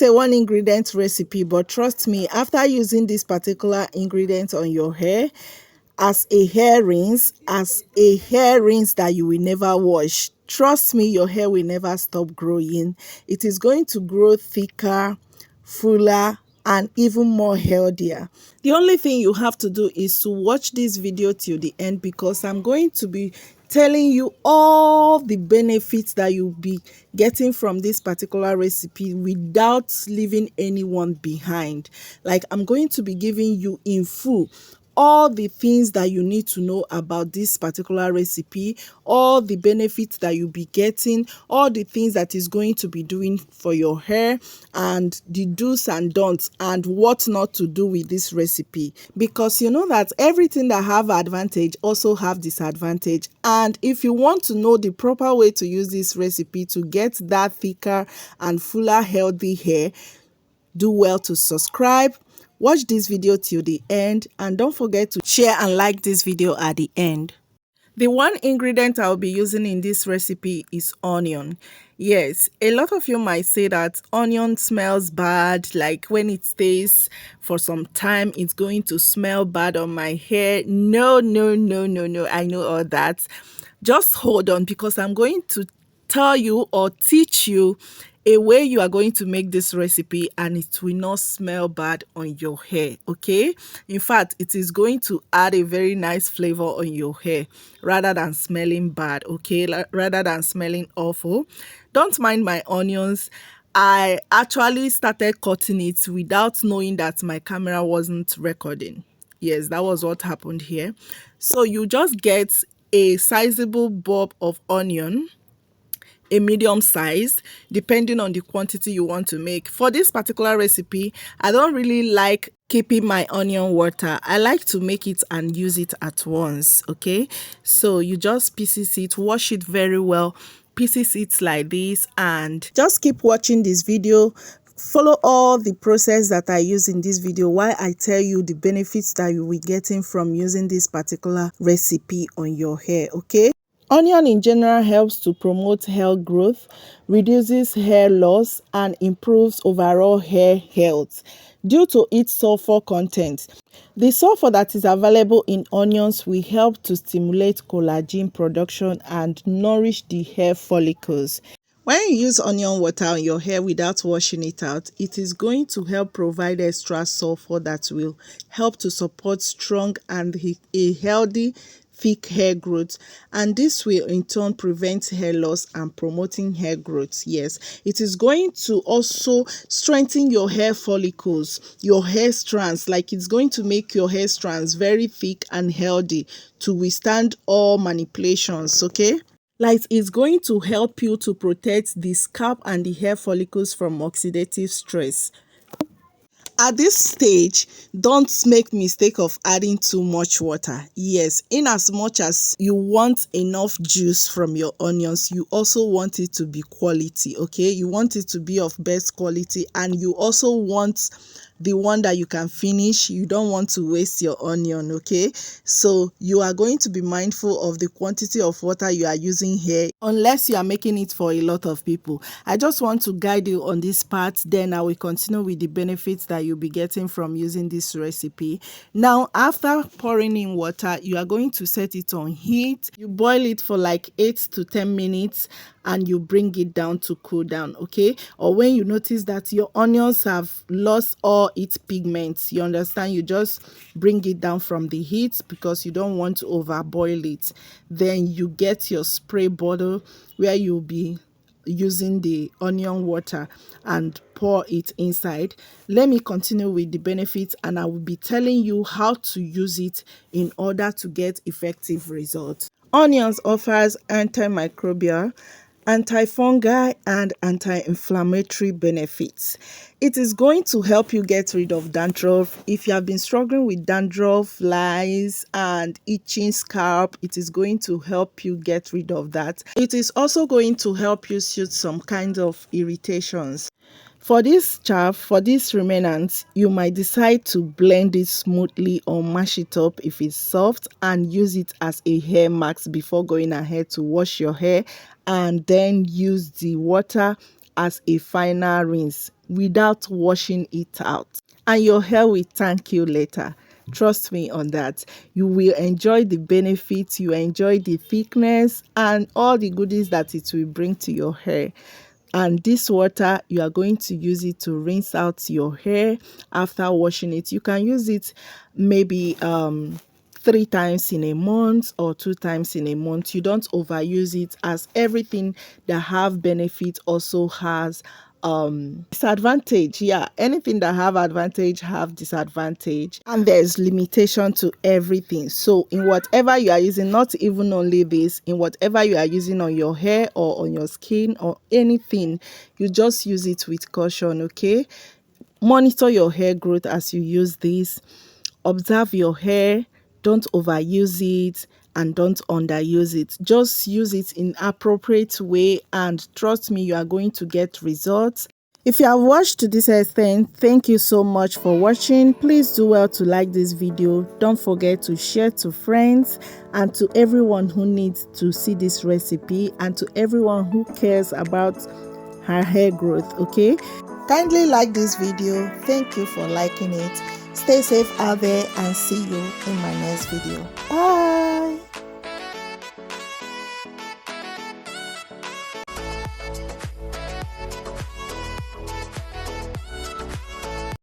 is a one ingredient recipe, but trust me, after using this particular ingredient on your hair as a hair rinse that you will never wash, trust me, your hair will never stop growing. It is going to grow thicker, fuller, and even more healthier. The only thing you have to do is to watch this video till the end, because I'm going to be telling you all the benefits that you'll be getting from this particular recipe without leaving anyone behind. Like, I'm going to be giving you in full all the things that you need to know about this particular recipe, all the benefits that you'll be getting, all the things that is going to be doing for your hair, and the do's and don'ts, and what not to do with this recipe. Because you know that everything that have advantage also have disadvantage, and if you want to know the proper way to use this recipe to get that thicker and fuller healthy hair, do well to subscribe. Watch this video till the end, and don't forget to share and like this video at the end. The one ingredient I'll be using in this recipe is onion. Yes, a lot of you might say that onion smells bad, like when it stays for some time, it's going to smell bad on my hair. No, no, no, no, no, I know all that. Just hold on, because I'm going to tell you or teach you a way you are going to make this recipe and it will not smell bad on your hair, okay? In fact, it is going to add a very nice flavor on your hair rather than smelling bad, okay? Rather than smelling awful. Don't mind my onions. I actually started cutting it without knowing that my camera wasn't recording. Yes, that was what happened here. So you just get a sizable bulb of onion, a medium size, depending on the quantity you want to make. For this particular recipe, I don't really like keeping my onion water. I like to make it and use it at once, okay? So you just pieces it, wash it very well, pieces it like this, and just keep watching this video. Follow all the process that I use in this video while I tell you the benefits that you will be getting from using this particular recipe on your hair, okay? Onion in general helps to promote hair growth, reduces hair loss, and improves overall hair health due to its sulfur content. The sulfur that is available in onions will help to stimulate collagen production and nourish the hair follicles. When you use onion water on your hair without washing it out, it is going to help provide extra sulfur that will help to support strong and a healthy thick hair growth, and this will in turn prevent hair loss and promoting hair growth. Yes, it is going to also strengthen your hair follicles, your hair strands. Like, it's going to make your hair strands very thick and healthy to withstand all manipulations, okay? Like, it's going to help you to protect the scalp and the hair follicles from oxidative stress. At this stage, don't make mistake of adding too much water. Yes, in as much as you want enough juice from your onions, you also want it to be quality, okay? You want it to be of best quality, and you also want the one that you can finish. You don't want to waste your onion, okay? So you are going to be mindful of the quantity of water you are using here, unless you are making it for a lot of people. I just want to guide you on this part, then I will continue with the benefits that you'll be getting from using this recipe. Now, after pouring in water, you are going to set it on heat. You boil it for like 8 to 10 minutes and you bring it down to cool down, okay? Or when you notice that your onions have lost all its pigments, you understand, you just bring it down from the heat because you don't want to overboil it. Then you get your spray bottle where you'll be using the onion water and pour it inside. Let me continue with the benefits, and I will be telling you how to use it in order to get effective results. Onions offers antimicrobial, antifungal, and anti-inflammatory benefits. It is going to help you get rid of dandruff. If you have been struggling with dandruff, lice, and itching scalp, it is going to help you get rid of that. It is also going to help you soothe some kind of irritations. For this chaff, for this remnants, you might decide to blend it smoothly or mash it up if it's soft and use it as a hair mask before going ahead to wash your hair, and then use the water as a final rinse without washing it out, and your hair will thank you later. Trust me on that. You will enjoy the benefits, you enjoy the thickness and all the goodies that it will bring to your hair. And this water, you are going to use it to rinse out your hair after washing it. You can use it maybe 3 times in a month or 2 times in a month. You don't overuse it, as everything that have benefit also has disadvantage. Yeah, anything that have advantage have disadvantage, and there's limitation to everything. So in whatever you are using, not even only this, in whatever you are using on your hair or on your skin or anything, you just use it with caution. Okay, monitor your hair growth as you use this. Observe your hair, don't overuse it and don't underuse it. Just use it in appropriate way, and trust me, you are going to get results. If you have watched to this extent, thank you so much for watching. Please do well to like this video. Don't forget to share to friends and to everyone who needs to see this recipe, and to everyone who cares about her hair growth. Okay, kindly like this video. Thank you for liking it. Stay safe out there and see you in my next video. Bye.